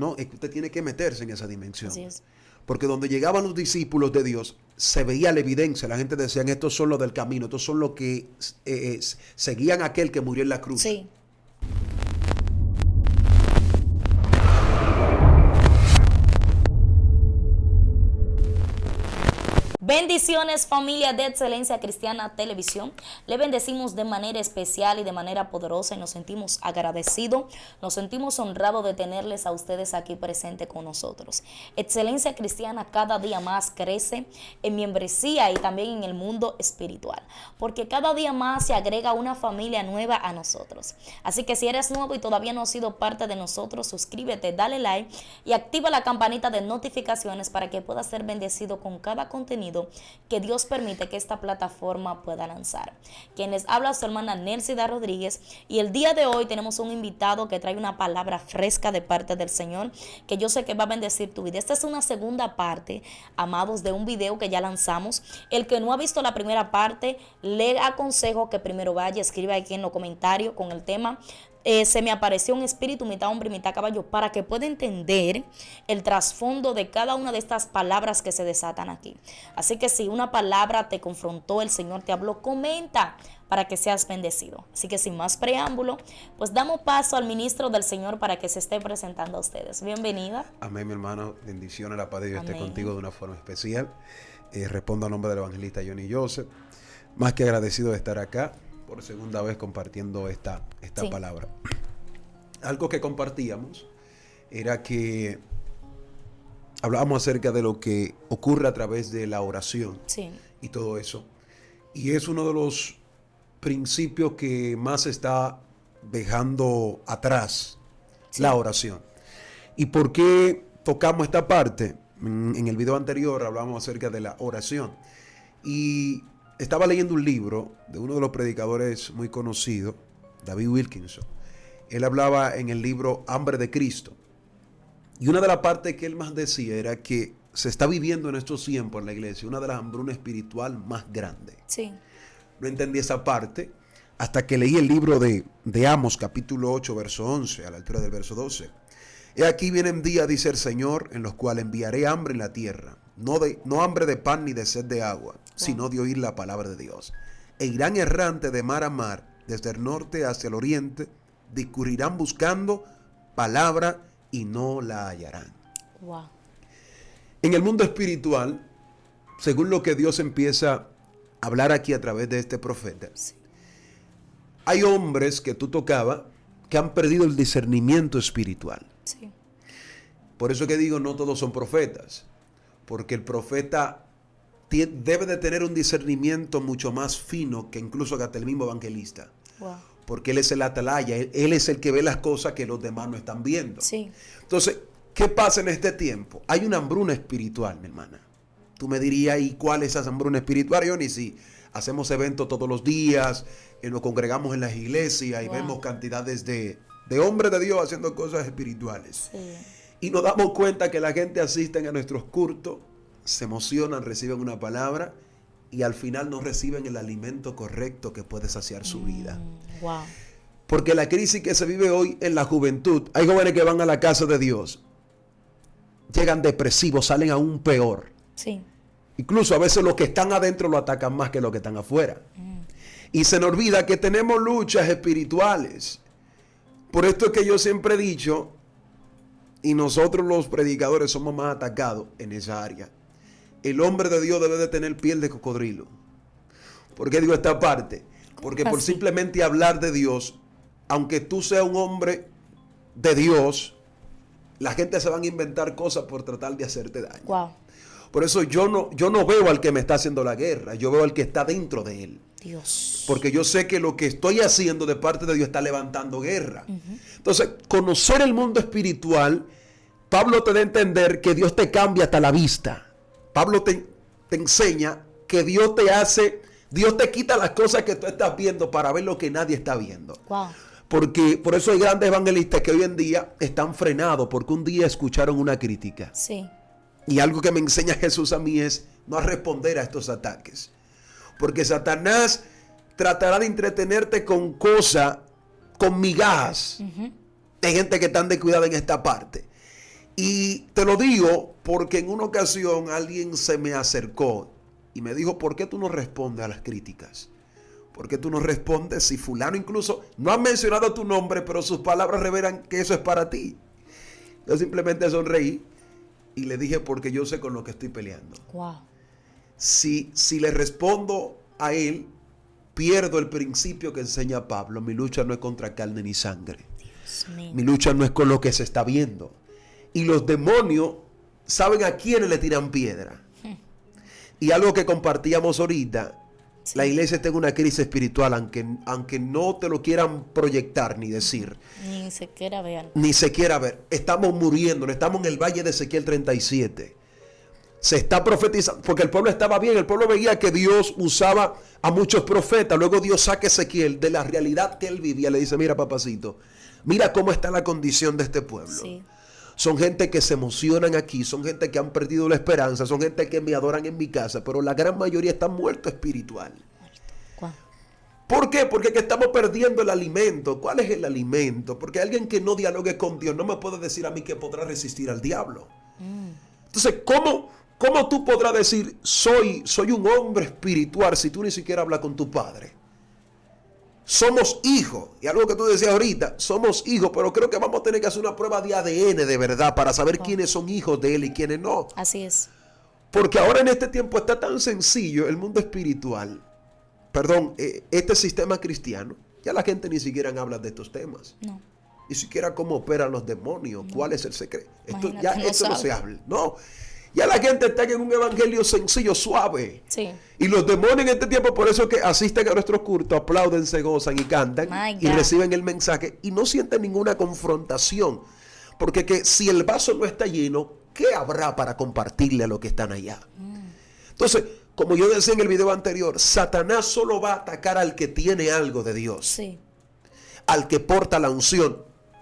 no, es que usted tiene que meterse en esa dimensión. Así es. Porque donde llegaban los discípulos de Dios, se veía la evidencia. La gente decía, estos son los del camino, estos son los que seguían a aquel que murió en la cruz. Sí. Bendiciones, familia de Excelencia Cristiana Televisión. Le bendecimos de manera especial y de manera poderosa y nos sentimos agradecidos, nos sentimos honrados de tenerles a ustedes aquí presentes con nosotros. Excelencia Cristiana cada día más crece en membresía y también en el mundo espiritual, porque cada día más se agrega una familia nueva a nosotros. Así que si eres nuevo y todavía no has sido parte de nosotros, suscríbete, dale like y activa la campanita de notificaciones para que puedas ser bendecido con cada contenido que Dios permite que esta plataforma pueda lanzar. Quien les habla su hermana Nelsida Rodríguez, y el día de hoy tenemos un invitado que trae una palabra fresca de parte del Señor que yo sé que va a bendecir tu vida. Esta es una segunda parte, amados, de un video que ya lanzamos. El que no ha visto la primera parte, le aconsejo que primero vaya, escriba aquí en los comentarios con el tema se me apareció un espíritu mitad hombre y mitad caballo, para que pueda entender el trasfondo de cada una de estas palabras que se desatan aquí. Así que si una palabra te confrontó, el Señor te habló, comenta para que seas bendecido. Así que sin más preámbulo, pues damos paso al ministro del Señor para que se esté presentando a ustedes. Bienvenida. Amén, mi hermano. Bendiciones, la paz de Dios esté Amén. contigo de una forma especial. Respondo a nombre del evangelista Johnny Joseph. Más que agradecido de estar acá por segunda vez compartiendo esta Sí. palabra. Algo que compartíamos era que hablábamos acerca de lo que ocurre a través de la oración, Sí. y todo eso. Y es uno de los principios que más se está dejando atrás, Sí. la oración. ¿Y por qué tocamos esta parte? En el video anterior hablábamos acerca de la oración. Y estaba leyendo un libro de uno de los predicadores muy conocidos, David Wilkinson. Él hablaba en el libro Hambre de Cristo. Y una de las partes que él más decía era que se está viviendo en estos tiempos en la iglesia una de las hambrunas espiritual más grandes. Sí. No entendí esa parte hasta que leí el libro de Amos, capítulo 8, verso 11, a la altura del verso 12. He aquí vienen días, dice el Señor, en los cuales enviaré hambre en la tierra, no hambre de pan ni de sed de agua, sino de oír la palabra de Dios. E irán errante de mar a mar, desde el norte hacia el oriente, discurrirán buscando palabra y no la hallarán. Wow. En el mundo espiritual, según lo que Dios empieza a hablar aquí a través de este profeta, Sí. hay hombres que tú tocabas que han perdido el discernimiento espiritual. Sí. Por eso que digo, no todos son profetas, porque el profeta debe de tener un discernimiento mucho más fino que incluso hasta el mismo evangelista, Wow. porque él es el atalaya, él es el que ve las cosas que los demás no están viendo. Sí. Entonces, ¿qué pasa en este tiempo? Hay una hambruna espiritual, mi hermana. Tú me dirías, ¿y cuál es esa hambruna espiritual? Yo ni si hacemos eventos todos los días, nos congregamos en las iglesias y Wow. vemos cantidades de hombres de Dios haciendo cosas espirituales. Sí. Y nos damos cuenta que la gente asiste a nuestros cultos, se emocionan, reciben una palabra y al final no reciben el alimento correcto que puede saciar su vida. Wow. Porque la crisis que se vive hoy en la juventud, hay jóvenes que van a la casa de Dios, llegan depresivos, salen aún peor. Sí. Incluso a veces los que están adentro lo atacan más que los que están afuera. Y se nos olvida que tenemos luchas espirituales. Por esto es que yo siempre he dicho, y nosotros los predicadores somos más atacados en esa área. El hombre de Dios debe de tener piel de cocodrilo. ¿Por qué digo esta parte? Porque por así? simplemente hablar de Dios, aunque tú seas un hombre de Dios, la gente se van a inventar cosas por tratar de hacerte daño. Wow. Por eso yo no veo al que me está haciendo la guerra, yo veo al que está dentro de él. Dios. Porque yo sé que lo que estoy haciendo de parte de Dios está levantando guerra. Entonces, conocer el mundo espiritual, Pablo te da a entender que Dios te cambia hasta la vista. Pablo te enseña que Dios te quita las cosas que tú estás viendo para ver lo que nadie está viendo. Wow. Porque por eso hay grandes evangelistas que hoy en día están frenados porque un día escucharon una crítica. Sí. Y algo que me enseña Jesús a mí es no a responder a estos ataques. Porque Satanás tratará de entretenerte con cosas, con migajas. Hay gente que están descuidada en esta parte. Y te lo digo porque en una ocasión alguien se me acercó y me dijo, ¿por qué tú no respondes a las críticas? ¿Por qué tú no respondes si fulano incluso no ha mencionado tu nombre, pero sus palabras revelan que eso es para ti? Yo simplemente sonreí y le dije, porque yo sé con lo que estoy peleando. Wow. Si le respondo a él, pierdo el principio que enseña Pablo. Mi lucha no es contra carne ni sangre. Dios mío. Mi lucha no es con lo que se está viendo. Y los demonios saben a quiénes le tiran piedra. Y algo que compartíamos ahorita, Sí. la iglesia está en una crisis espiritual, aunque no te lo quieran proyectar ni decir, Ni siquiera vean. ni se quiera ver. Estamos muriendo, estamos en el valle de Ezequiel 37. Se está profetizando, porque el pueblo estaba bien, el pueblo veía que Dios usaba a muchos profetas. Luego Dios saca a Ezequiel de la realidad que él vivía. Le dice, mira papacito, mira cómo está la condición de este pueblo. Sí. Son gente que se emocionan aquí, son gente que han perdido la esperanza, son gente que me adoran en mi casa, pero la gran mayoría están muertos espiritual. Wow. ¿Por qué? Porque que estamos perdiendo el alimento. ¿Cuál es el alimento? Porque alguien que no dialogue con Dios no me puede decir a mí que podrá resistir al diablo. Entonces, ¿cómo tú podrás decir soy un hombre espiritual si tú ni siquiera hablas con tu padre? Somos hijos, y algo que tú decías ahorita, somos hijos, pero creo que vamos a tener que hacer una prueba de ADN de verdad para saber quiénes son hijos de él y quiénes no. Así es. Porque ahora en este tiempo está tan sencillo el mundo espiritual, este sistema cristiano, ya la gente ni siquiera habla de estos temas. No. Ni siquiera cómo operan los demonios, cuál es el secreto. Esto Imagínate, no se habla. No. Ya la gente está en un evangelio sencillo, suave. Sí. Y los demonios en este tiempo, por eso que asisten a nuestros cultos, aplauden, se gozan y cantan y reciben el mensaje y no sienten ninguna confrontación. Porque que si el vaso no está lleno, ¿qué habrá para compartirle a los que están allá? Entonces, como yo decía en el video anterior, Satanás solo va a atacar al que tiene algo de Dios. Sí. Al que porta la unción.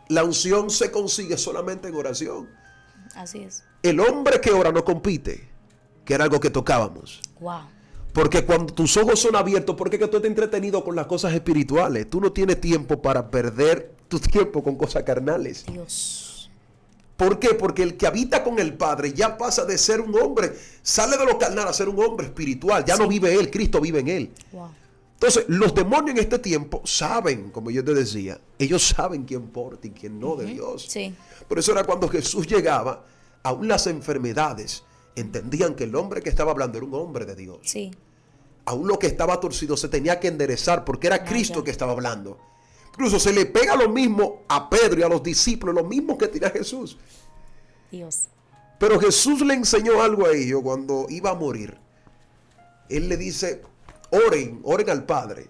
La unción se consigue solamente en oración. Así es. El hombre que ora no compite, que era algo que tocábamos. Wow. Porque cuando tus ojos son abiertos, ¿por qué que tú estás entretenido con las cosas espirituales? Tú no tienes tiempo para perder tu tiempo con cosas carnales. Dios. ¿Por qué? Porque el que habita con el Padre ya pasa de ser un hombre, sale de lo carnal a ser un hombre espiritual. Ya no vive él, Cristo vive en él. Wow. Entonces, los demonios en este tiempo saben, como yo te decía, ellos saben quién porta y quién no de Dios. Sí. Por eso era cuando Jesús llegaba, aún las enfermedades entendían que el hombre que estaba hablando era un hombre de Dios. Sí. Aún lo que estaba torcido se tenía que enderezar porque era Cristo que estaba hablando. Incluso se le pega lo mismo a Pedro y a los discípulos, lo mismo que tenía Jesús. Dios. Pero Jesús le enseñó algo a ellos cuando iba a morir. Él le dice, oren al Padre.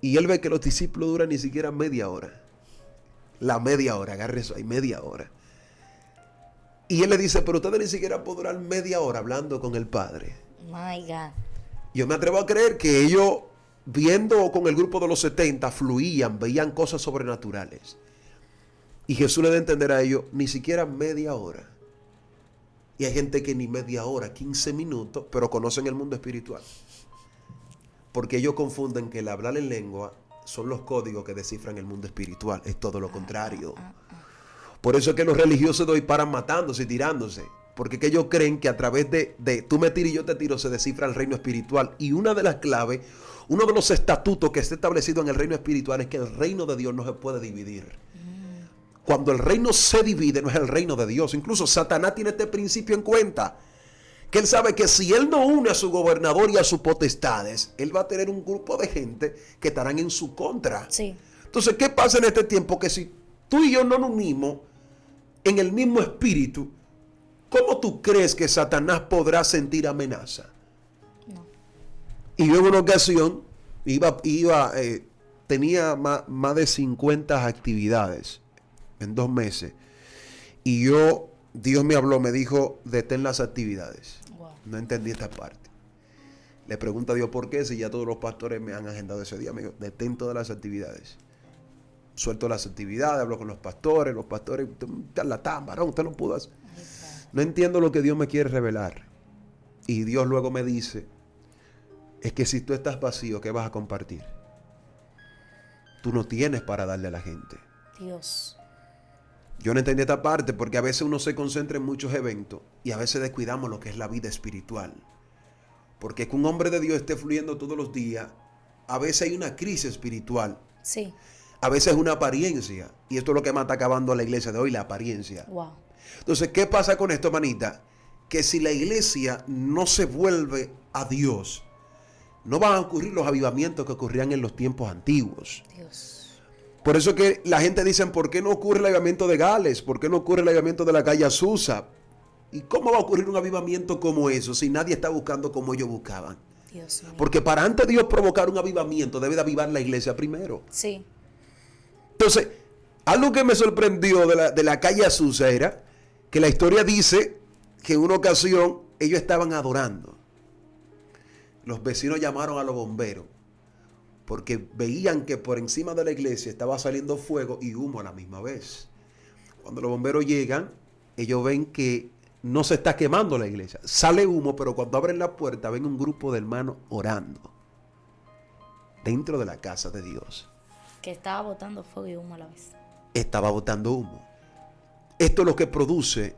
Y él ve que los discípulos duran ni siquiera media hora. La media hora, agarre eso ahí, media hora. Y él le dice, pero ustedes ni siquiera pueden durar media hora hablando con el Padre. My God. Yo me atrevo a creer que ellos, viendo con el grupo de los 70, fluían, veían cosas sobrenaturales. Y Jesús le da a entender a ellos, ni siquiera media hora. Y hay gente que ni media hora, 15 minutos, pero conocen el mundo espiritual. Porque ellos confunden que el hablar en lengua son los códigos que descifran el mundo espiritual. Es todo lo contrario. Por eso es que los religiosos de hoy paran matándose y tirándose. Porque que ellos creen que a través de tú me tiras y yo te tiro se descifra el reino espiritual. Y una de las claves, uno de los estatutos que está establecido en el reino espiritual es que el reino de Dios no se puede dividir. Cuando el reino se divide no es el reino de Dios. Incluso Satanás tiene este principio en cuenta. Que él sabe que si él no une a su gobernador y a sus potestades, él va a tener un grupo de gente que estarán en su contra. Sí. Entonces, ¿qué pasa en este tiempo? Que si tú y yo no nos unimos en el mismo espíritu, ¿cómo tú crees que Satanás podrá sentir amenaza? No. Y yo en una ocasión tenía más de 50 actividades en 2 meses. Y Dios me habló, me dijo, detén las actividades. Wow. No entendí esta parte. Le pregunto a Dios por qué, si ya todos los pastores me han agendado ese día. Me dijo, detén todas las actividades. Suelto las actividades, hablo con los pastores, charlatán, varón, usted no pudo hacer. No entiendo lo que Dios me quiere revelar. Y Dios luego me dice, es que si tú estás vacío, ¿qué vas a compartir? Tú no tienes para darle a la gente. Dios. Yo no entendí esta parte porque a veces uno se concentra en muchos eventos y a veces descuidamos lo que es la vida espiritual. Porque que un hombre de Dios esté fluyendo todos los días, a veces hay una crisis espiritual. Sí. A veces es una apariencia. Y esto es lo que más está acabando a la iglesia de hoy, la apariencia. Wow. Entonces, ¿qué pasa con esto, manita? Que si la iglesia no se vuelve a Dios, no van a ocurrir los avivamientos que ocurrían en los tiempos antiguos. Dios. Por eso que la gente dice, ¿por qué no ocurre el avivamiento de Gales? ¿Por qué no ocurre el avivamiento de la calle Azusa? ¿Y cómo va a ocurrir un avivamiento como eso si nadie está buscando como ellos buscaban? Dios mío. Porque para antes de Dios provocar un avivamiento, debe de avivar la iglesia primero. Sí. Entonces, algo que me sorprendió de la calle Azusa era que la historia dice que en una ocasión ellos estaban adorando. Los vecinos llamaron a los bomberos porque veían que por encima de la iglesia estaba saliendo fuego y humo a la misma vez. Cuando los bomberos llegan, ellos ven que no se está quemando la iglesia. Sale humo, pero cuando abren la puerta ven un grupo de hermanos orando dentro de la casa de Dios. Que estaba botando fuego y humo a la vez. Estaba botando humo. Esto es lo que produce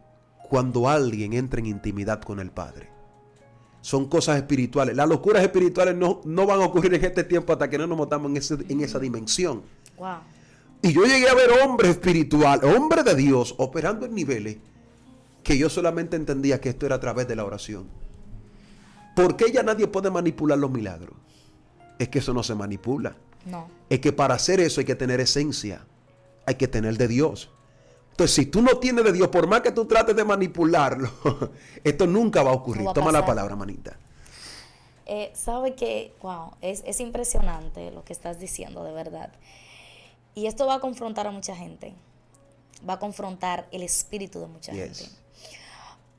cuando alguien entra en intimidad con el Padre. Son cosas espirituales. Las locuras espirituales no van a ocurrir en este tiempo hasta que no nos metamos en esa dimensión. Wow. Y yo llegué a ver hombres espirituales, hombres de Dios, operando en niveles que yo solamente entendía que esto era a través de la oración. ¿Por qué ya nadie puede manipular los milagros? Es que eso no se manipula. No. Es que para hacer eso hay que tener esencia. Hay que tener de Dios. Entonces, si tú no tienes de Dios, por más que tú trates de manipularlo, esto nunca va a ocurrir. No va a Toma la pasar. palabra, manita. Sabe que, wow, es impresionante lo que estás diciendo, de verdad. Y esto va a confrontar a mucha gente. Va a confrontar el espíritu de mucha gente.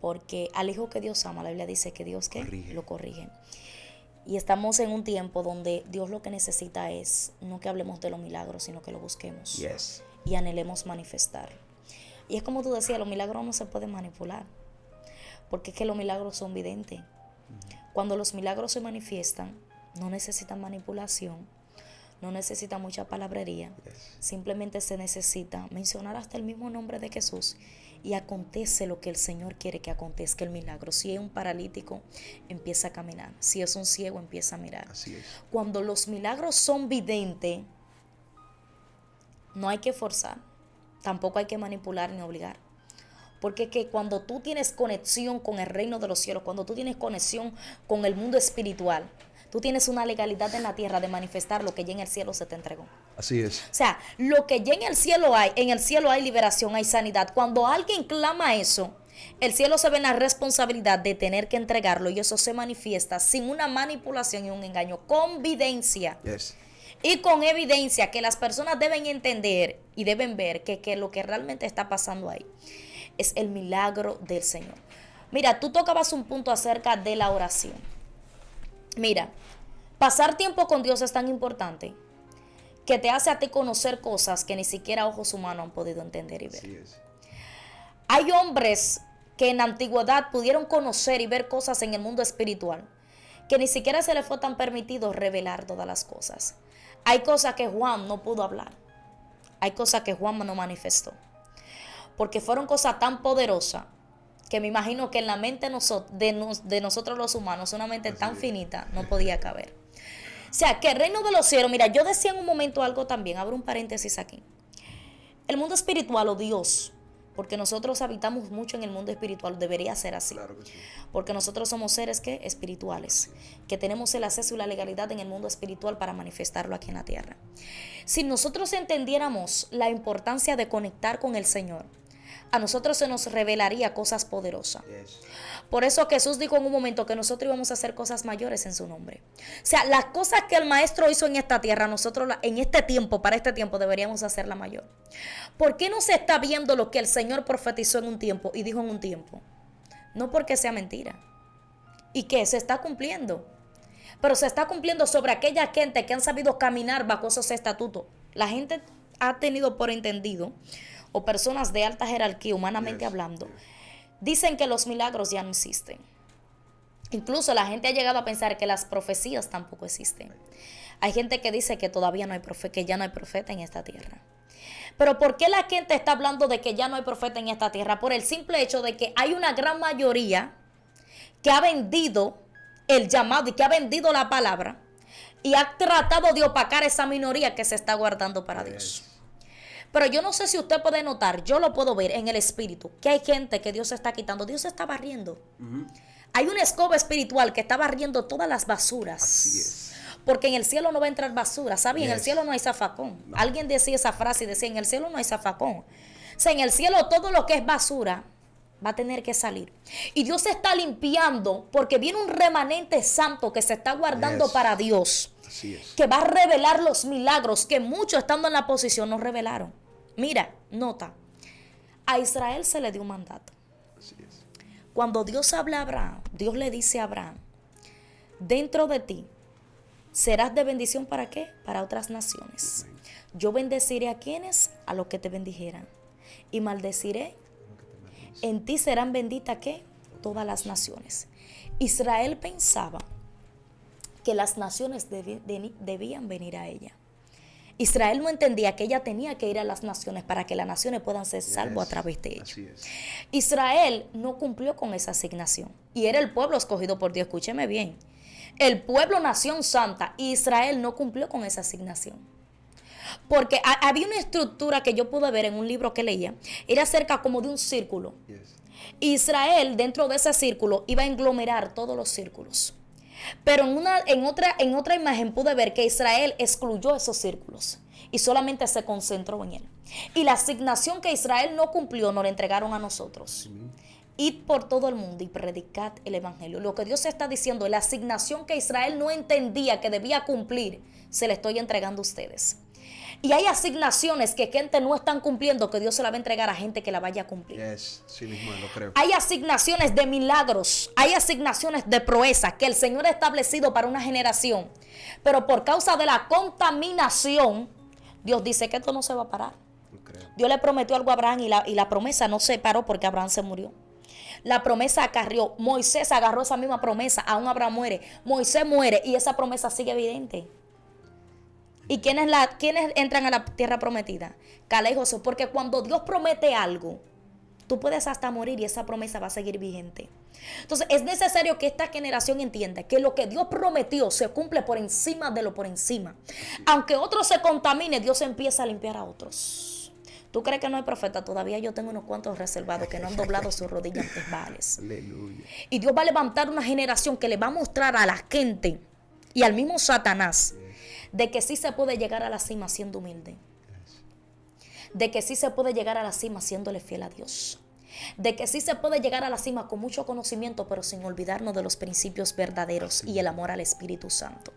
Porque al hijo que Dios ama, la Biblia dice que Dios ¿qué? Lo corrige. Y estamos en un tiempo donde Dios lo que necesita es no que hablemos de los milagros, sino que lo busquemos. Yes. Y anhelemos manifestar. Y es como tú decías, los milagros no se pueden manipular. Porque es que los milagros son videntes. Cuando los milagros se manifiestan, no necesitan manipulación, no necesitan mucha palabrería. Simplemente se necesita mencionar hasta el mismo nombre de Jesús y acontece lo que el Señor quiere que acontezca el milagro. Si es un paralítico, empieza a caminar. Si es un ciego, empieza a mirar. Así es. Cuando los milagros son videntes, no hay que forzar, tampoco hay que manipular ni obligar. Porque es que cuando tú tienes conexión con el reino de los cielos, cuando tú tienes conexión con el mundo espiritual, tú tienes una legalidad en la tierra de manifestar lo que ya en el cielo se te entregó. Así es. O sea, lo que ya en el cielo hay liberación, hay sanidad. Cuando alguien clama eso, el cielo se ve en la responsabilidad de tener que entregarlo y eso se manifiesta sin una manipulación y un engaño, con videncia. Yes. Y con evidencia que las personas deben entender y deben ver que lo que realmente está pasando ahí es el milagro del Señor. Mira, tú tocabas un punto acerca de la oración. Mira, pasar tiempo con Dios es tan importante que te hace a ti conocer cosas que ni siquiera ojos humanos han podido entender y ver. Así es. Hay hombres que en la antigüedad pudieron conocer y ver cosas en el mundo espiritual que ni siquiera se les fue tan permitido revelar todas las cosas. Hay cosas que Juan no pudo hablar. Hay cosas que Juan no manifestó. Porque fueron cosas tan poderosas que me imagino que en la mente de nosotros los humanos, una mente tan finita, no podía caber. O sea, que el reino de los cielos, mira, yo decía en un momento algo también, abro un paréntesis aquí. El mundo espiritual o Dios, porque nosotros habitamos mucho en el mundo espiritual, debería ser así. Claro que sí. Porque nosotros somos seres ¿qué? Espirituales, que tenemos el acceso y la legalidad en el mundo espiritual para manifestarlo aquí en la tierra. Si nosotros entendiéramos la importancia de conectar con el Señor, a nosotros se nos revelaría cosas poderosas. Yes. Por eso Jesús dijo en un momento que nosotros íbamos a hacer cosas mayores en su nombre. O sea, las cosas que el Maestro hizo en esta tierra, nosotros en este tiempo, para este tiempo, deberíamos hacerla mayor. ¿Por qué no se está viendo lo que el Señor profetizó en un tiempo y dijo en un tiempo? No porque sea mentira. ¿Y qué? Se está cumpliendo. Pero se está cumpliendo sobre aquella gente que han sabido caminar bajo esos estatutos. La gente ha tenido por entendido, o personas de alta jerarquía, humanamente hablando, dicen que los milagros ya no existen. Incluso la gente ha llegado a pensar que las profecías tampoco existen. Hay gente que dice que todavía no hay que ya no hay profeta en esta tierra. Pero ¿por qué la gente está hablando de que ya no hay profeta en esta tierra? Por el simple hecho de que hay una gran mayoría que ha vendido el llamado y que ha vendido la palabra y ha tratado de opacar esa minoría que se está guardando para Dios. Pero yo no sé si usted puede notar, yo lo puedo ver en el espíritu, que hay gente que Dios está quitando, Dios está barriendo. Hay una escoba espiritual que está barriendo todas las basuras. Así es. Porque en el cielo no va a entrar basura, ¿sabes? En el Yes. cielo no hay zafacón. No. Alguien decía esa frase y decía, en el cielo no hay zafacón. O sea, en el cielo todo lo que es basura va a tener que salir. Y Dios se está limpiando porque viene un remanente santo que se está guardando Yes. para Dios. Así es. Que va a revelar los milagros que muchos estando en la posición no revelaron. Mira, nota, a Israel se le dio un mandato. Así es. Cuando Dios habla a Abraham, Dios le dice a Abraham, dentro de ti serás de bendición, ¿para qué? Para otras naciones. Yo bendeciré a quienes, a los que te bendijeran, y maldeciré, en ti serán benditas, ¿qué? Todas las naciones. Israel pensaba que las naciones debían venir a ella. Israel no entendía que ella tenía que ir a las naciones para que las naciones puedan ser salvos a través de ella. Así es. Israel no cumplió con esa asignación y era el pueblo escogido por Dios. Escúcheme bien. El pueblo nación santa, Israel no cumplió con esa asignación. Porque había una estructura que yo pude ver en un libro que leía, era cerca como de un círculo. Yes. Israel dentro de ese círculo iba a englomerar todos los círculos. Pero en otra imagen pude ver que Israel excluyó esos círculos y solamente se concentró en él. Y la asignación que Israel no cumplió nos la entregaron a nosotros. Id por todo el mundo y predicad el evangelio. Lo que Dios está diciendo es la asignación que Israel no entendía que debía cumplir, se la estoy entregando a ustedes. Y hay asignaciones que gente no están cumpliendo que Dios se la va a entregar a gente que la vaya a cumplir. Yes. Sí mismo lo creo. Hay asignaciones de milagros, hay asignaciones de proeza que el Señor ha establecido para una generación. Pero por causa de la contaminación, Dios dice que esto no se va a parar. Lo creo. Dios le prometió algo a Abraham y la promesa no se paró porque Abraham se murió. La promesa acarrió. Moisés agarró esa misma promesa. Aún Abraham muere. Moisés muere y esa promesa sigue evidente. ¿Y quiénes entran a la tierra prometida? Caleb y Josué. Porque cuando Dios promete algo, tú puedes hasta morir y esa promesa va a seguir vigente. Entonces es necesario que esta generación entienda que lo que Dios prometió se cumple por encima de lo por encima. Aunque otros se contamine, Dios empieza a limpiar a otros. ¿Tú crees que no hay profeta? Todavía yo tengo unos cuantos reservados que no han doblado sus rodillas ante Baales. Aleluya. Y Dios va a levantar una generación que le va a mostrar a la gente y al mismo Satanás de que sí se puede llegar a la cima siendo humilde. De que sí se puede llegar a la cima siéndole fiel a Dios. De que sí se puede llegar a la cima con mucho conocimiento, pero sin olvidarnos de los principios verdaderos y el amor al Espíritu Santo.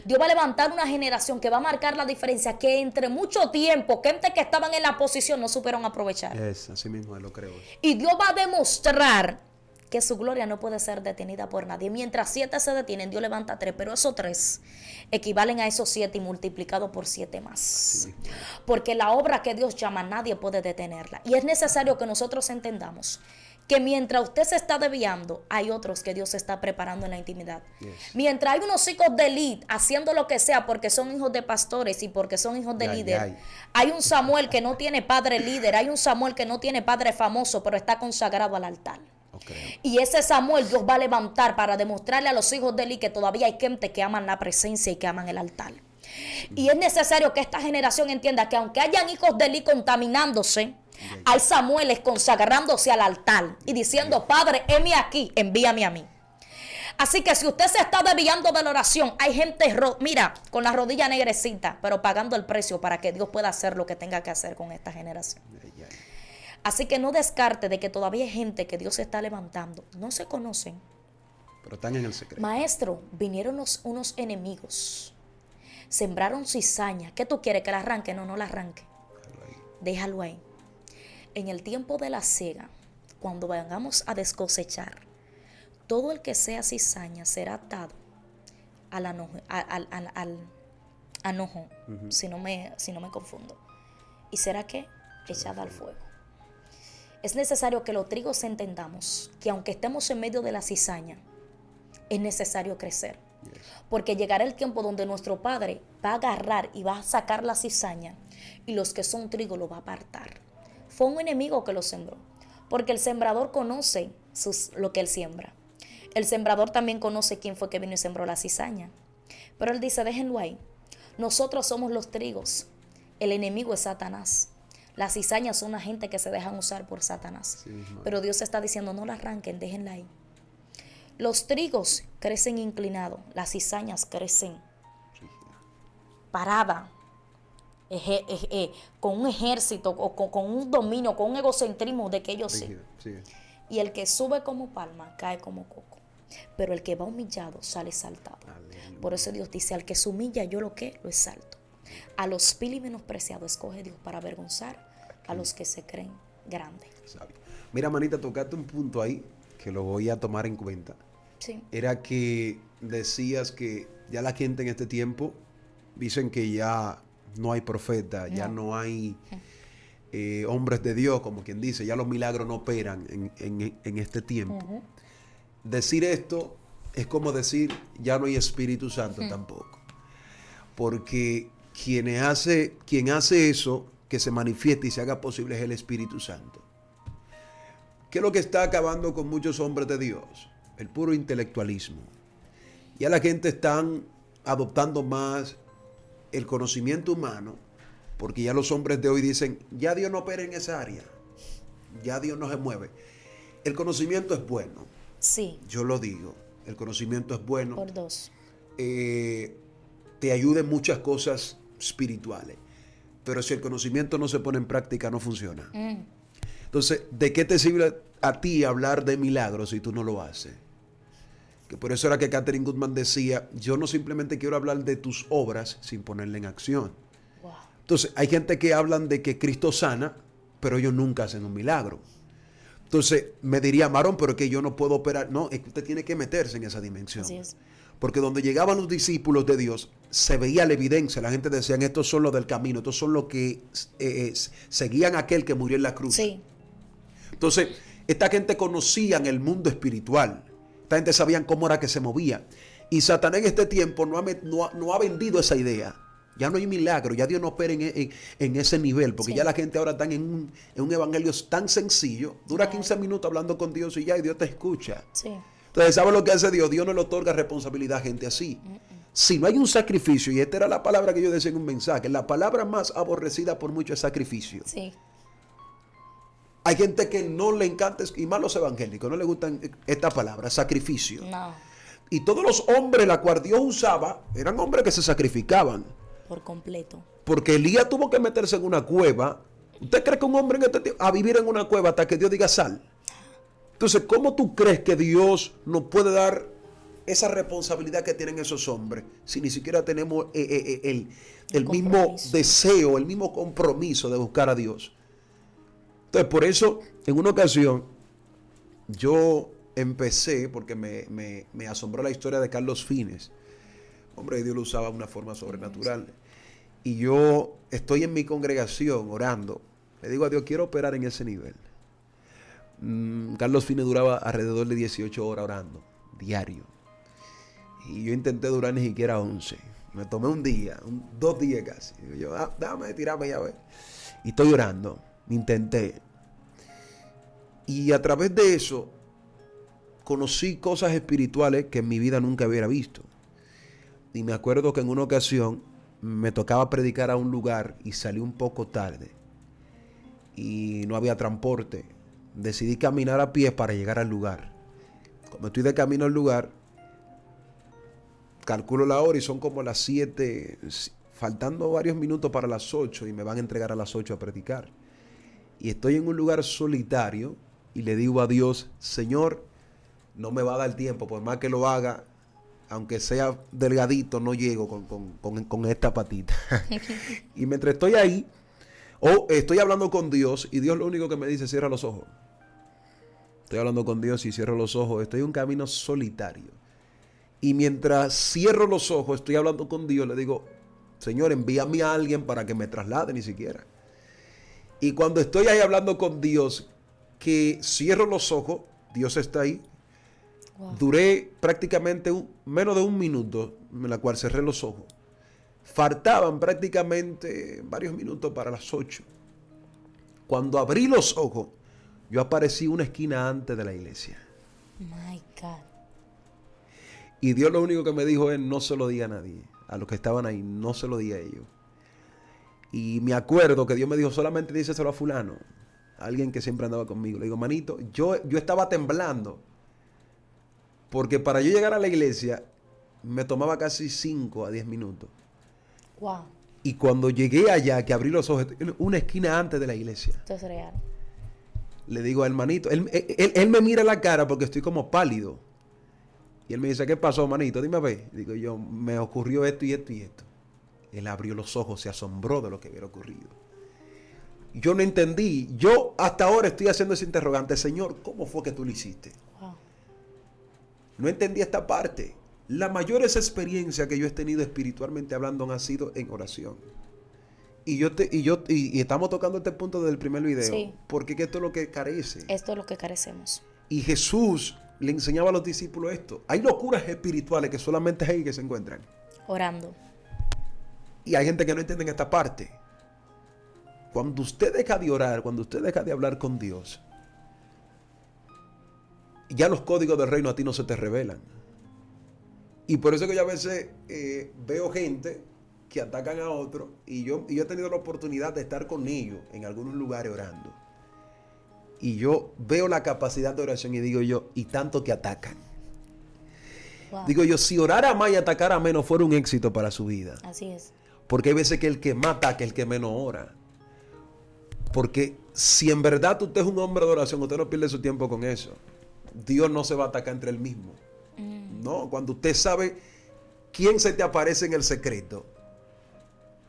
Dios va a levantar una generación que va a marcar la diferencia que entre mucho tiempo, gente que estaban en la posición no supieron aprovechar. Yes. Así mismo lo creo. Y Dios va a demostrar que su gloria no puede ser detenida por nadie. Mientras 7 se detienen, Dios levanta 3, pero esos 3 equivalen a esos 7 y multiplicado por 7 más. Porque la obra que Dios llama, nadie puede detenerla. Y es necesario que nosotros entendamos que mientras usted se está desviando, hay otros que Dios está preparando en la intimidad. Yes. Mientras hay unos hijos de élite haciendo lo que sea porque son hijos de pastores y porque son hijos de líder. Hay un Samuel que no tiene padre líder, hay un Samuel que no tiene padre famoso, pero está consagrado al altar. Okay. Y ese Samuel Dios va a levantar para demostrarle a los hijos de Eli que todavía hay gente que aman la presencia y que aman el altar. Y es necesario que esta generación entienda que aunque hayan hijos de Eli contaminándose, hay Samueles consagrándose al altar y diciendo, Padre, heme aquí, envíame a mí. Así que si usted se está desviando de la oración, hay gente, mira, con la rodilla negrecita, pero pagando el precio para que Dios pueda hacer lo que tenga que hacer con esta generación. Así que no descarte de que todavía hay gente que Dios está levantando. No se conocen. Pero están en el secreto. Maestro, vinieron unos enemigos. Sembraron cizaña. ¿Qué tú quieres? ¿Que la arranque? No, no la arranque. Déjalo ahí. En el tiempo de la siega, cuando vayamos a descosechar, todo el que sea cizaña será atado al anojo, si no me confundo. ¿Y será qué? Echada al fuego. Es necesario que los trigos entendamos que aunque estemos en medio de la cizaña, es necesario crecer. Porque llegará el tiempo donde nuestro Padre va a agarrar y va a sacar la cizaña y los que son trigo lo va a apartar. Fue un enemigo que lo sembró, porque el sembrador conoce lo que él siembra. El sembrador también conoce quién fue que vino y sembró la cizaña. Pero él dice, déjenlo ahí. Nosotros somos los trigos. El enemigo es Satanás. Las cizañas son la gente que se dejan usar por Satanás. Sí, pero Dios está diciendo, no la arranquen, déjenla ahí. Los trigos crecen inclinados, las cizañas crecen parada, con un ejército, o con un dominio, con un egocentrismo de que ellos sí. Y el que sube como palma, cae como coco. Pero el que va humillado sale saltado. Aleluya. Por eso Dios dice, al que se humilla, yo lo exalto. A los vil y menospreciados escoge Dios para avergonzar a los que se creen grandes. Mira, manita, tocaste un punto ahí que lo voy a tomar en cuenta. Sí. Era que decías que ya la gente en este tiempo dicen que ya no hay profeta, ya no hay hombres de Dios, como quien dice, ya los milagros no operan en este tiempo. Decir esto es como decir ya no hay Espíritu Santo tampoco. Porque quien hace eso, que se manifieste y se haga posible, es el Espíritu Santo. ¿Qué es lo que está acabando con muchos hombres de Dios? El puro intelectualismo. Ya la gente está adoptando más el conocimiento humano, porque ya los hombres de hoy dicen, ya Dios no opera en esa área, ya Dios no se mueve. El conocimiento es bueno. Sí. Yo lo digo, el conocimiento es bueno. Por dos. Te ayuda en muchas cosas espirituales, pero si el conocimiento no se pone en práctica, no funciona. Entonces, ¿de qué te sirve a ti hablar de milagros si tú no lo haces? Que por eso era que Catherine Goodman decía, yo no simplemente quiero hablar de tus obras sin ponerla en acción. Wow. Entonces, hay gente que hablan de que Cristo sana, pero ellos nunca hacen un milagro. Entonces, me diría, Marón, pero es que yo no puedo operar. No, es que usted tiene que meterse en esa dimensión. Así es. Porque donde llegaban los discípulos de Dios, se veía la evidencia. La gente decía, estos son los del camino, estos son los que seguían a aquel que murió en la cruz. Sí. Entonces, esta gente conocían el mundo espiritual. Esta gente sabían cómo era que se movía. Y Satanás en este tiempo no ha vendido esa idea. Ya no hay milagro, ya Dios no opera en ese nivel, porque ya la gente ahora está en un evangelio tan sencillo. Dura 15 minutos hablando con Dios y Dios te escucha. Sí. Entonces, ¿sabes lo que hace Dios? Dios no le otorga responsabilidad a gente así. Si no hay un sacrificio, y esta era la palabra que yo decía en un mensaje, la palabra más aborrecida por mucho es sacrificio. Sí. Hay gente que no le encanta, y más los evangélicos, no le gustan esta palabra, sacrificio. No. Y todos los hombres la cual Dios usaba, eran hombres que se sacrificaban. Por completo. Porque Elías tuvo que meterse en una cueva. ¿Usted cree que un hombre en este tiempo, a vivir en una cueva hasta que Dios diga sal? Entonces, ¿cómo tú crees que Dios nos puede dar esa responsabilidad que tienen esos hombres si ni siquiera tenemos el mismo deseo, el mismo compromiso de buscar a Dios? Entonces, por eso, en una ocasión, yo empecé, porque me asombró la historia de Carlos Fines. Hombre, Dios lo usaba de una forma sobrenatural. Y yo estoy en mi congregación orando. Le digo a Dios, quiero operar en ese nivel. Carlos Fines duraba alrededor de 18 horas orando, diario. Y yo intenté durar ni siquiera 11. Me tomé un día, 2 días casi. Y yo, déjame tirarme ya a ver. Y estoy orando. Intenté. Y a través de eso, conocí cosas espirituales que en mi vida nunca hubiera visto. Y me acuerdo que en una ocasión me tocaba predicar a un lugar y salí un poco tarde. Y no había transporte. Decidí caminar a pie para llegar al lugar. Como estoy de camino al lugar, calculo la hora y son como las 7, faltando varios minutos para las 8 y me van a entregar a las 8 a predicar. Y estoy en un lugar solitario y le digo a Dios, Señor, no me va a dar tiempo, por más que lo haga, aunque sea delgadito, no llego con esta patita. Y mientras estoy ahí, estoy hablando con Dios y Dios lo único que me dice, cierra los ojos. Estoy hablando con Dios y cierro los ojos. Estoy en un camino solitario. Y mientras cierro los ojos, estoy hablando con Dios, le digo, Señor, envíame a alguien para que me traslade ni siquiera. Y cuando estoy ahí hablando con Dios, que cierro los ojos, Dios está ahí. Wow. Duré prácticamente menos de un minuto en la cual cerré los ojos. Faltaban prácticamente varios minutos para las 8. Cuando abrí los ojos, yo aparecí una esquina antes de la iglesia. My God. Y Dios lo único que me dijo es: no se lo diga a nadie. A los que estaban ahí, no se lo diga a ellos. Y me acuerdo que Dios me dijo: solamente díselo a fulano, alguien que siempre andaba conmigo. Le digo: manito, yo estaba temblando. Porque para yo llegar a la iglesia me tomaba casi 5 a 10 minutos. Wow. Y cuando llegué allá, que abrí los ojos, una esquina antes de la iglesia, Esto es real. le digo al manito, él me mira la cara porque estoy como pálido. Y él me dice: ¿qué pasó, manito? Dime a ver. Digo yo: me ocurrió esto y esto y esto. Él abrió los ojos, se asombró de lo que había ocurrido. Yo no entendí. Yo hasta ahora estoy haciendo ese interrogante: Señor, ¿cómo fue que tú lo hiciste? Wow. No entendí esta parte. La mayores experiencia que yo he tenido espiritualmente hablando han sido en oración. Y estamos tocando este punto del primer video. Sí. Porque esto es lo que carece. Esto es lo que carecemos. Y Jesús le enseñaba a los discípulos esto. Hay locuras espirituales que solamente es ahí que se encuentran. Orando. Y hay gente que no entiende esta parte. Cuando usted deja de orar, cuando usted deja de hablar con Dios, ya los códigos del reino a ti no se te revelan. Y por eso que yo a veces veo gente que atacan a otros, y yo he tenido la oportunidad de estar con ellos en algunos lugares orando. Y yo veo la capacidad de oración y digo yo: y tanto que atacan. Wow. Digo yo: si orara más y atacara menos fuera un éxito para su vida. Así es. Porque hay veces que el que más ataca es el que menos ora. Porque si en verdad usted es un hombre de oración, usted no pierde su tiempo con eso. Dios no se va a atacar entre él mismo. No, cuando usted sabe quién se te aparece en el secreto,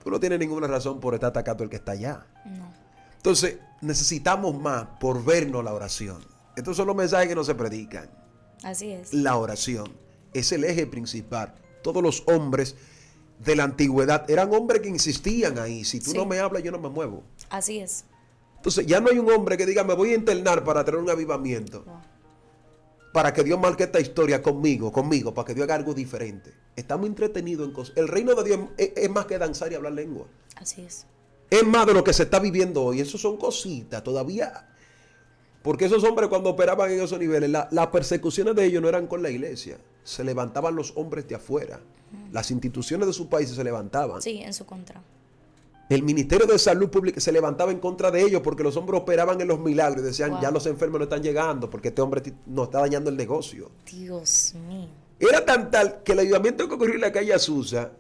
tú no tienes ninguna razón por estar atacando al que está allá. No. Entonces, necesitamos más por vernos la oración. Estos son los mensajes que no se predican. Así es. La oración es el eje principal. Todos los hombres de la antigüedad eran hombres que insistían ahí: si tú Sí. no me hablas, yo no me muevo. Así es. Entonces, ya no hay un hombre que diga: me voy a internar para tener un avivamiento. Wow. Para que Dios marque esta historia conmigo, para que Dios haga algo diferente. Estamos entretenidos en cosas. El reino de Dios es más que danzar y hablar lengua. Así es. Es más de lo que se está viviendo hoy. Eso son cositas todavía. Porque esos hombres, cuando operaban en esos niveles, las persecuciones de ellos no eran con la iglesia. Se levantaban los hombres de afuera. Las instituciones de sus países se levantaban. Sí, en su contra. El Ministerio de Salud Pública se levantaba en contra de ellos porque los hombres operaban en los milagros y decían: Wow. ya los enfermos no están llegando porque este hombre nos está dañando el negocio. Dios mío. Era tan tal que el avivamiento que ocurrió en la calle Azusa,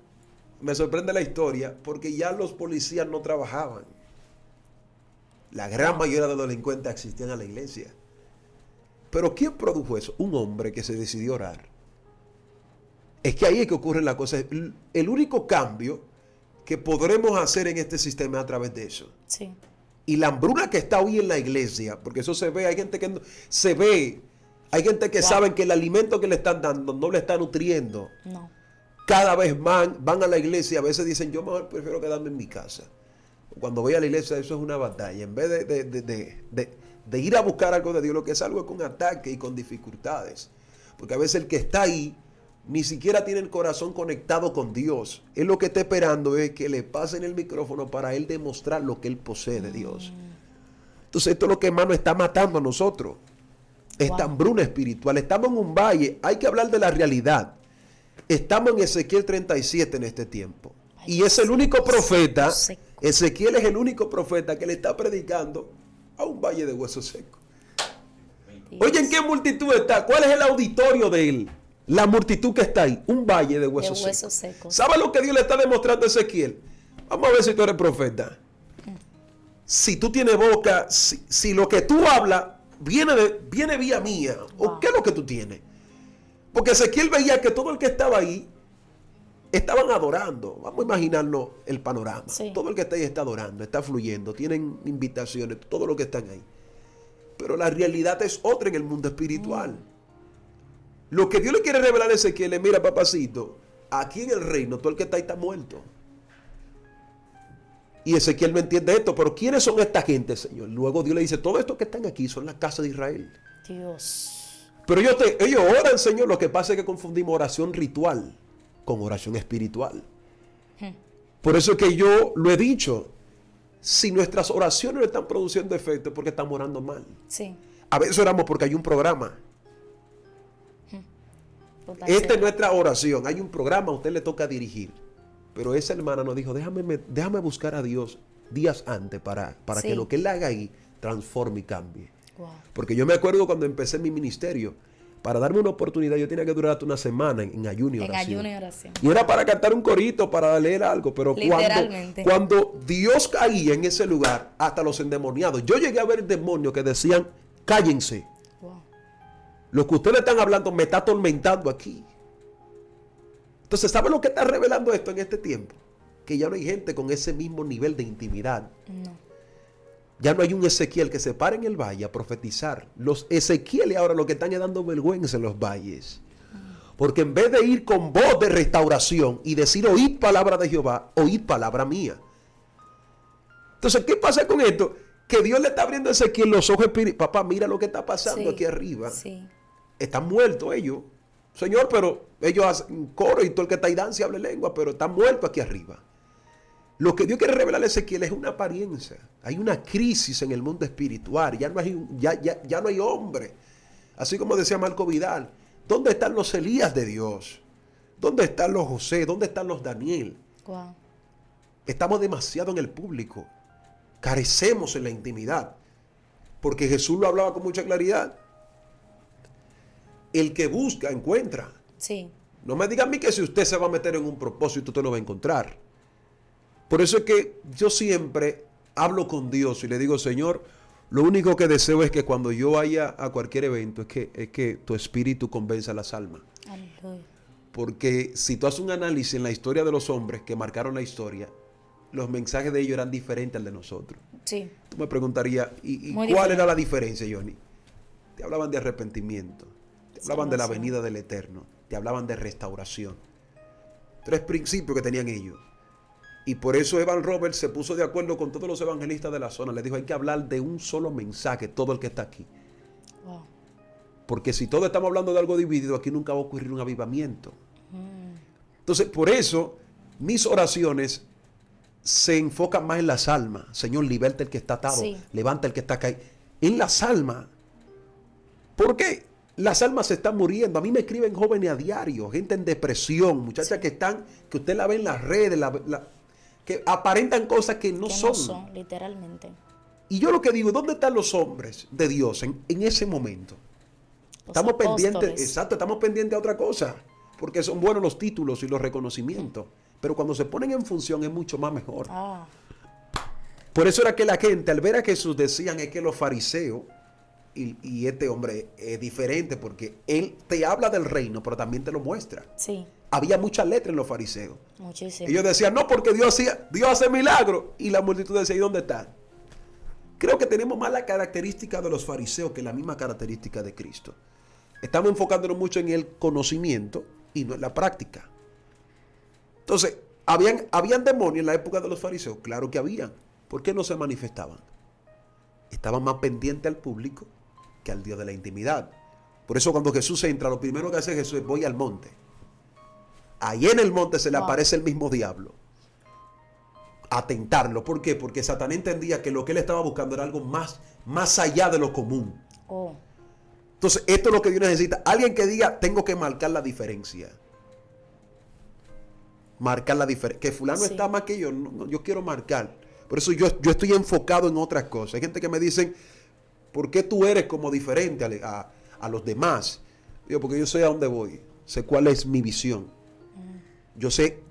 me sorprende la historia, porque ya los policías no trabajaban. La gran mayoría de los delincuentes asistían a la iglesia. Pero ¿quién produjo eso? Un hombre que se decidió a orar. Es que ahí es que ocurren las cosas. El único cambio que podremos hacer en este sistema es a través de eso. Sí. Y la hambruna que está hoy en la iglesia, porque eso se ve, hay gente que se ve, hay gente que Wow. saben que el alimento que le están dando no le está nutriendo. No. Cada vez van a la iglesia, a veces dicen: yo mejor prefiero quedarme en mi casa. Cuando voy a la iglesia, eso es una batalla. En vez de ir a buscar algo de Dios, lo que es algo es con ataque y con dificultades. Porque a veces el que está ahí ni siquiera tiene el corazón conectado con Dios. Él lo que está esperando es que le pasen el micrófono para él demostrar lo que él posee de Dios. Entonces esto es lo que, hermano, está matando a nosotros. Esta hambruna espiritual. Estamos en un valle. Hay que hablar de la realidad. Estamos en Ezequiel 37 en este tiempo. Y es el único profeta, Ezequiel es el único profeta que le está predicando a un valle de huesos secos. Oye, ¿en qué multitud está? ¿Cuál es el auditorio de él? La multitud que está ahí, un valle de huesos secos. ¿Sabes lo que Dios le está demostrando a Ezequiel? Vamos a ver si tú eres profeta. Si tú tienes boca, si lo que tú hablas viene vía mía, ¿o qué es lo que tú tienes? Porque Ezequiel veía que todo el que estaba ahí estaban adorando. Vamos a imaginarnos el panorama. Sí. Todo el que está ahí está adorando, está fluyendo, tienen invitaciones, todo lo que están ahí. Pero la realidad es otra en el mundo espiritual. Lo que Dios le quiere revelar a Ezequiel es: mira, papacito, aquí en el reino, todo el que está ahí está muerto. Y Ezequiel no entiende esto, pero ¿quiénes son esta gente, Señor? Luego Dios le dice: todos estos que están aquí son la casa de Israel. Dios. Pero ellos oran, Señor. Lo que pasa es que confundimos oración ritual con oración espiritual. Por eso es que yo lo he dicho. Si nuestras oraciones no están produciendo efecto es porque estamos orando mal. Sí. A veces oramos porque hay un programa. Esta es nuestra oración. Hay un programa, a usted le toca dirigir. Pero esa hermana nos dijo, déjame buscar a Dios días antes para Sí. que lo que Él haga ahí transforme y cambie. Wow. Porque yo me acuerdo cuando empecé mi ministerio, para darme una oportunidad, yo tenía que durar hasta una semana en ayuno y En oración. ayuno y oración. Y era para cantar un corito, para leer algo, pero Literalmente. cuando Dios caía en ese lugar, hasta los endemoniados, yo llegué a ver demonios que decían, cállense, Wow. lo que ustedes están hablando me está atormentando aquí. Entonces, ¿saben lo que está revelando esto en este tiempo? Que ya no hay gente con ese mismo nivel de intimidad. No. Ya no hay un Ezequiel que se pare en el valle a profetizar. Los Ezequieles ahora lo que están es dando vergüenza en los valles. Porque en vez de ir con voz de restauración y decir oíd palabra de Jehová, oíd palabra mía. Entonces, ¿qué pasa con esto? Que Dios le está abriendo a Ezequiel los ojos espirituales. Papá, mira lo que está pasando Sí. aquí arriba. Sí. Están muertos ellos. Señor, pero ellos hacen coro y todo el que está ahí danza y hable lengua, pero están muertos aquí arriba. Lo que Dios quiere revelar a Ezequiel es una apariencia. Hay una crisis en el mundo espiritual. Ya no hay hombre. Así como decía Marco Vidal. ¿Dónde están los Elías de Dios? ¿Dónde están los José? ¿Dónde están los Daniel? Wow. Estamos demasiado en el público. Carecemos en la intimidad. Porque Jesús lo hablaba con mucha claridad. El que busca, encuentra. Sí. No me diga a mí que si usted se va a meter en un propósito, usted lo va a encontrar. Por eso es que yo siempre hablo con Dios y le digo, Señor, lo único que deseo es que cuando yo vaya a cualquier evento es que tu espíritu convenza a las almas. Aleluya. Porque si tú haces un análisis en la historia de los hombres que marcaron la historia, los mensajes de ellos eran diferentes al de nosotros. Sí. Tú me preguntarías, ¿y Muy cuál diferente. era la diferencia, Johnny? Te hablaban de arrepentimiento, te hablaban de la Salvación. venida del Eterno, te hablaban de restauración. 3 principios que tenían ellos. Y por eso Evan Roberts se puso de acuerdo con todos los evangelistas de la zona. Le dijo, hay que hablar de un solo mensaje, todo el que está aquí. Wow. Porque si todos estamos hablando de algo dividido, aquí nunca va a ocurrir un avivamiento. Entonces, por eso, mis oraciones se enfocan más en las almas. Señor, liberta el que está atado, Sí. levanta el que está caído. En las almas. ¿Por qué? Las almas se están muriendo. A mí me escriben jóvenes a diario, gente en depresión, muchachas que usted la ve en las redes, que aparentan cosas que no Que son. no son, literalmente. Y yo lo que digo, ¿dónde están los hombres de Dios en ese momento? Los Estamos pendientes, apóstoles. exacto, estamos pendientes a otra cosa, porque son buenos los títulos y los reconocimientos, pero cuando se ponen en función es mucho más mejor. Ah, Por eso era que la gente al ver a Jesús decían es que los fariseos, y este hombre es diferente porque él te habla del reino, pero también te lo muestra. sí. Había mucha letra en los fariseos. Muchísimo. Ellos decían, no, porque Dios hace milagros. Y la multitud decía, ¿y dónde están? Creo que tenemos más la característica de los fariseos que la misma característica de Cristo. Estamos enfocándonos mucho en el conocimiento y no en la práctica. Entonces, ¿habían demonios en la época de los fariseos? Claro que habían. ¿Por qué no se manifestaban? Estaban más pendientes al público que al Dios de la intimidad. Por eso cuando Jesús entra, lo primero que hace Jesús es voy al monte. Ahí en el monte se le Wow. aparece el mismo diablo. A tentarlo. ¿Por qué? Porque Satanás entendía que lo que él estaba buscando era algo más allá de lo común. Oh, Entonces, esto es lo que Dios necesita. Alguien que diga, tengo que marcar la diferencia. Marcar la diferencia. Que fulano Sí. está más que yo. No, yo quiero marcar. Por eso yo estoy enfocado en otras cosas. Hay gente que me dicen, ¿por qué tú eres como diferente a los demás? Digo, porque yo sé a dónde voy. Sé cuál es mi visión. Yo sé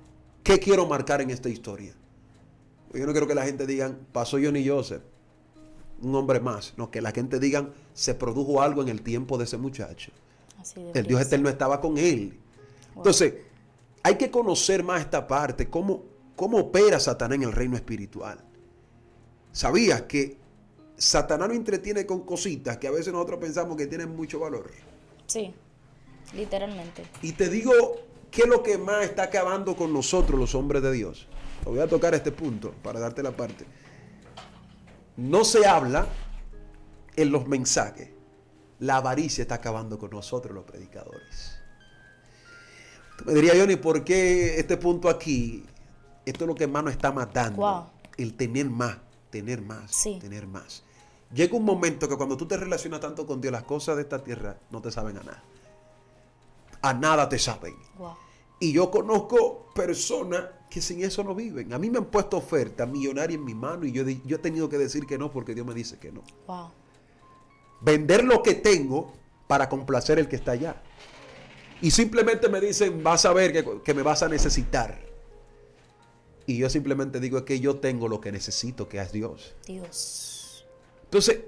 qué quiero marcar en esta historia. Yo no quiero que la gente diga, pasó Johnny Joseph, un hombre más. No, que la gente diga, se produjo algo en el tiempo de ese muchacho. así de El Dios prisa. eterno estaba con él. Entonces, hay que conocer más esta parte, cómo opera Satanás en el reino espiritual. ¿Sabías que Satanás nos entretiene con cositas que a veces nosotros pensamos que tienen mucho valor? Sí, literalmente. Y te digo, ¿qué es lo que más está acabando con nosotros los hombres de Dios? Te voy a tocar este punto para darte la parte. No se habla en los mensajes La avaricia está acabando con nosotros los predicadores. Tú me dirías, Johnny, ¿por qué este punto aquí? Esto es lo que más nos está matando. Wow. El tener más, tener más, Sí. tener más. Llega un momento que cuando tú te relacionas tanto con Dios, las cosas de esta tierra no te saben a nada. A nada te saben. Wow. Y yo conozco personas que sin eso no viven. A mí me han puesto ofertas millonarias en mi mano y yo he tenido que decir que no porque Dios me dice que no. Wow. Vender lo que tengo para complacer el que está allá. Y simplemente me dicen, vas a ver que me vas a necesitar. Y yo simplemente digo, es que yo tengo lo que necesito, que es Dios. Dios. Entonces,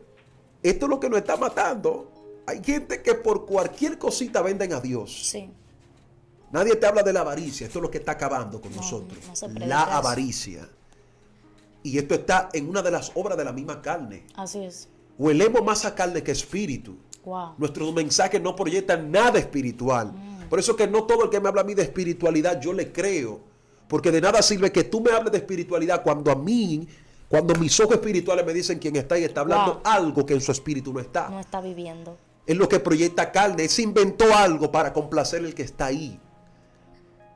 esto es lo que nos está matando. Hay gente que por cualquier cosita venden a Dios. Sí. Nadie te habla de la avaricia. Esto es lo que está acabando con No, nosotros. no se predica La eso. avaricia. Y esto está en una de las obras de la misma carne. Así es. Huelemos más a carne que espíritu. Wow. Nuestros mensajes no proyectan nada espiritual. Por eso que no todo el que me habla a mí de espiritualidad yo le creo. Porque de nada sirve que tú me hables de espiritualidad cuando mis ojos espirituales me dicen quién está y está hablando Wow. algo que en su espíritu no está. No está viviendo. Es lo que proyecta carne. Él se inventó algo para complacer el que está ahí.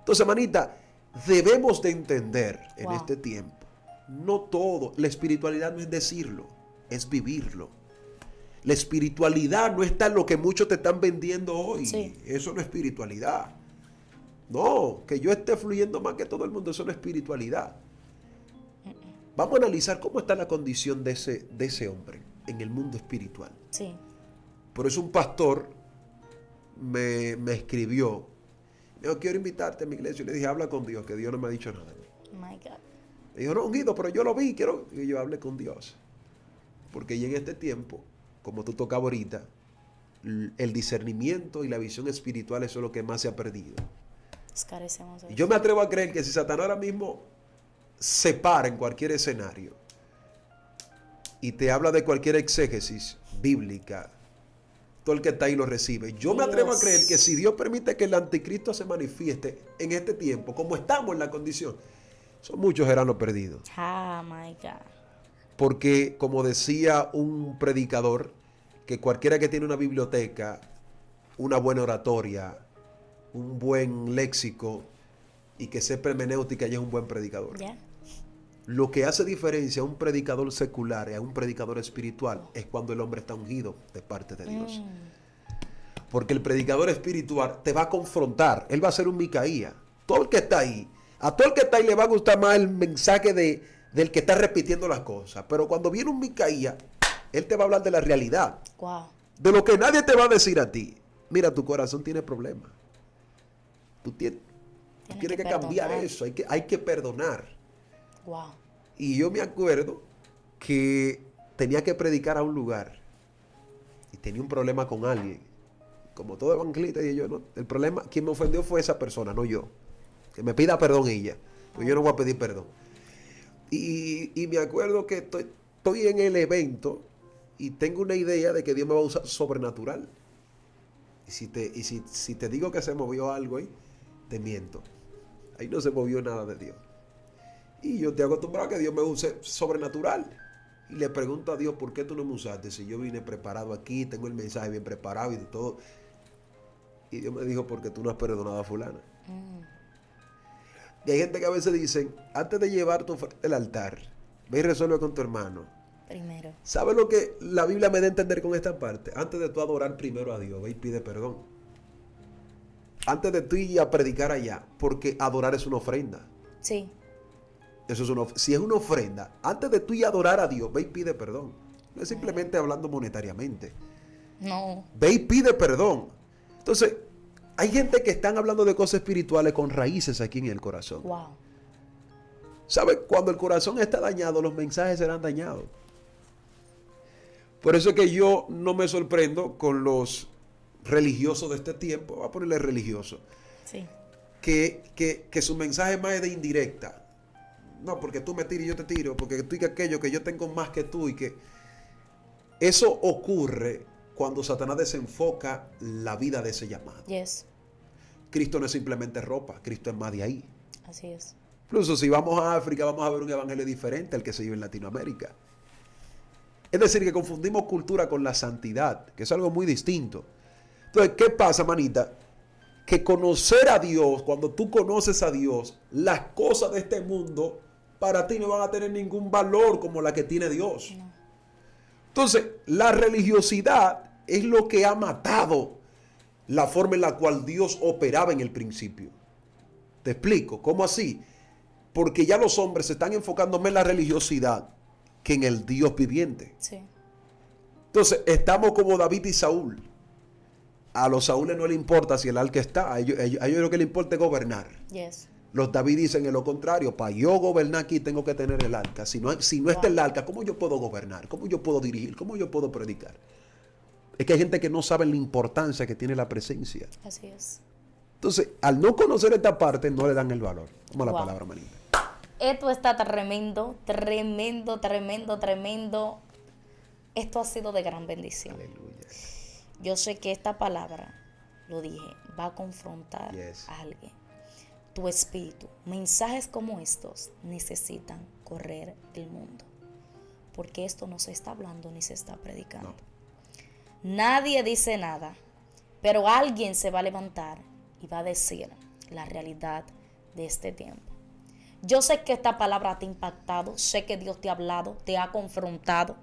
Entonces, manita, debemos de entender en Wow. este tiempo, no todo, la espiritualidad no es decirlo, es vivirlo. La espiritualidad no está en lo que muchos te están vendiendo hoy. Sí. Eso no es espiritualidad. No, que yo esté fluyendo más que todo el mundo, eso no es espiritualidad. Vamos a analizar cómo está la condición de ese hombre en el mundo espiritual. Sí. Por eso un pastor me escribió. Me dijo, quiero invitarte a mi iglesia. Y le dije, habla con Dios, que Dios no me ha dicho nada. My God. Me dijo, no, Guido, pero yo lo vi, quiero que yo hable con Dios. Porque ya en este tiempo, como tú tocabas ahorita, el discernimiento y la visión espiritual, eso es lo que más se ha perdido. Carecemos de Y eso. yo me atrevo a creer que si Satanás ahora mismo se para en cualquier escenario y te habla de cualquier exégesis bíblica, todo el que está ahí lo recibe. Yo me atrevo a Dios. creer que si Dios permite que el anticristo se manifieste en este tiempo, como estamos en la condición, son muchos hermanos perdidos. Ah, my God. Porque, como decía un predicador, que cualquiera que tiene una biblioteca, una buena oratoria, un buen léxico y que sepa hermenéutica, ya es un buen predicador. Ya. Lo que hace diferencia a un predicador secular y a un predicador espiritual es cuando el hombre está ungido de parte de Dios. Porque el predicador espiritual te va a confrontar. Él va a ser un Micaía. Todo el que está ahí, a todo el que está ahí le va a gustar más el mensaje del que está repitiendo las cosas. Pero cuando viene un Micaía, él te va a hablar de la realidad. Wow. De lo que nadie te va a decir a ti. Mira, tu corazón tiene problemas. Tú tienes que cambiar perdonar. eso. Hay que perdonar. Wow. Y yo me acuerdo que tenía que predicar a un lugar y tenía un problema con alguien. Como todo evangelista, dije yo, no, el problema, quien me ofendió fue esa persona, no yo. Que me pida perdón ella, pues yo no voy a pedir perdón. Y me acuerdo que estoy en el evento y tengo una idea de que Dios me va a usar sobrenatural. Y si te digo que se movió algo ahí, te miento. Ahí no se movió nada de Dios. Y yo te acostumbrado a que Dios me use sobrenatural. Y le pregunto a Dios, ¿por qué tú no me usaste? Si yo vine preparado aquí, tengo el mensaje bien preparado y de todo. Y Dios me dijo, porque tú no has perdonado a fulana. Y hay gente que a veces dicen, antes de llevar tu oferta al altar, ve y resuelve con tu hermano. Primero. ¿Sabes lo que la Biblia me da a entender con esta parte? Antes de tú adorar primero a Dios, ve y pide perdón. Antes de tú ir a predicar allá, porque adorar es una ofrenda. Sí. Eso es si es una ofrenda, antes de tú ir a adorar a Dios, ve y pide perdón. No es simplemente hablando monetariamente. No. Ve y pide perdón. Entonces, hay gente que están hablando de cosas espirituales con raíces aquí en el corazón. Wow. ¿Sabe? Cuando el corazón está dañado, los mensajes serán dañados. Por eso es que yo no me sorprendo con los religiosos de este tiempo, voy a ponerle religioso, Sí. que su mensaje más es de indirecta. No, porque tú me tiras y yo te tiro, porque tú y que aquello, que yo tengo más que tú y que... Eso ocurre cuando Satanás desenfoca la vida de ese llamado. Yes. Cristo no es simplemente ropa, Cristo es más de ahí. Así es. Incluso si vamos a África, vamos a ver un evangelio diferente al que se vive en Latinoamérica. Es decir, que confundimos cultura con la santidad, que es algo muy distinto. Entonces, ¿qué pasa, manita? Que conocer a Dios, cuando tú conoces a Dios, las cosas de este mundo para ti no van a tener ningún valor como la que tiene Dios. No. Entonces, la religiosidad es lo que ha matado la forma en la cual Dios operaba en el principio. Te explico, ¿cómo así? Porque ya los hombres se están enfocando más en la religiosidad que en el Dios viviente. Sí. Entonces, estamos como David y Saúl. A los Saúles no le importa si el arca está, a ellos lo que le importa es gobernar. Yes. Los David dicen en lo contrario, para yo gobernar aquí tengo que tener el arca. Si no está el arca, ¿cómo yo puedo gobernar? ¿Cómo yo puedo dirigir? ¿Cómo yo puedo predicar? Es que hay gente que no sabe la importancia que tiene la presencia. Así es. Entonces, al no conocer esta parte, no le dan el valor. Como la palabra, manita. Esto está tremendo, tremendo, tremendo, tremendo. Esto ha sido de gran bendición. Aleluya. Yo sé que esta palabra, lo dije, va a confrontar Yes. a alguien. Tu espíritu, mensajes como estos necesitan correr el mundo. Porque esto no se está hablando ni se está predicando. No. Nadie dice nada, pero alguien se va a levantar y va a decir la realidad de este tiempo. Yo sé que esta palabra te ha impactado, sé que Dios te ha hablado, te ha confrontado.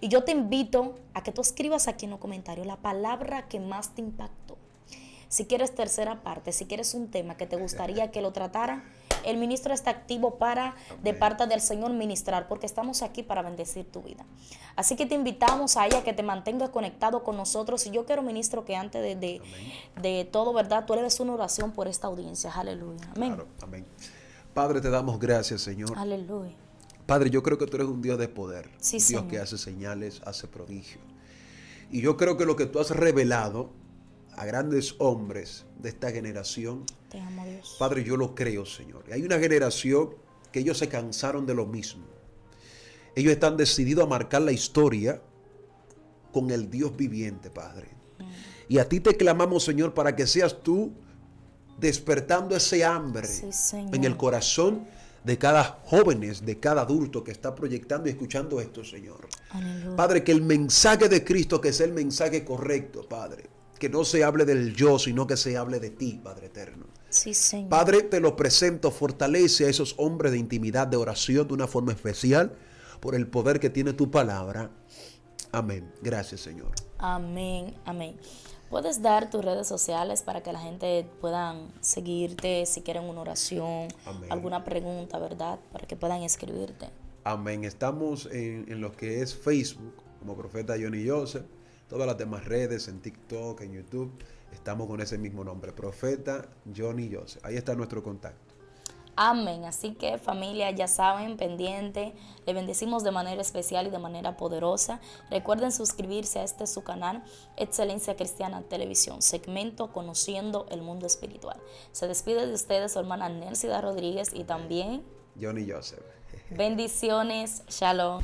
Y yo te invito a que tú escribas aquí en los comentarios la palabra que más te impactó. Si quieres tercera parte, si quieres un tema que te gustaría que lo tratara, el ministro está activo para, de parte del Señor, ministrar, porque estamos aquí para bendecir tu vida. Así que te invitamos a ella que te mantengas conectado con nosotros. Y yo quiero, ministro, que antes de todo, ¿verdad? Tú eleves una oración por esta audiencia. Aleluya. Amén. Claro, amén. Padre, te damos gracias, Señor. Aleluya. Padre, yo creo que tú eres un Dios de poder. Sí, un Dios Señor. que hace señales, hace prodigios. Y yo creo que lo que tú has revelado a grandes hombres de esta generación, te amo, Dios. Padre, yo lo creo, Señor. Hay una generación que ellos se cansaron de lo mismo. Ellos están decididos a marcar la historia con el Dios viviente, Padre. Y a ti te clamamos, Señor, para que seas tú despertando ese hambre en el corazón de cada jóvenes, de cada adulto que está proyectando y escuchando esto, Señor. Aleluya. Padre, que el mensaje de Cristo, que sea el mensaje correcto, Padre. Que no se hable del yo, sino que se hable de ti, Padre eterno. Sí, Señor. Padre, te lo presento, fortalece a esos hombres de intimidad, de oración, de una forma especial, por el poder que tiene tu palabra. Amén. Gracias, Señor. Amén, amén. Puedes dar tus redes sociales para que la gente pueda seguirte, si quieren una oración, amén, alguna pregunta, ¿verdad? Para que puedan escribirte. Amén. Estamos en lo que es Facebook, como Profeta Johnny Joseph. Todas las demás redes, en TikTok, en YouTube, estamos con ese mismo nombre, Profeta Johnny Joseph. Ahí está nuestro contacto. Amén. Así que, familia, ya saben, pendiente, le bendecimos de manera especial y de manera poderosa. Recuerden suscribirse a este su canal, Excelencia Cristiana Televisión, segmento Conociendo el Mundo Espiritual. Se despide de ustedes su hermana Nelsida Rodríguez y también Johnny Joseph. Bendiciones. Shalom.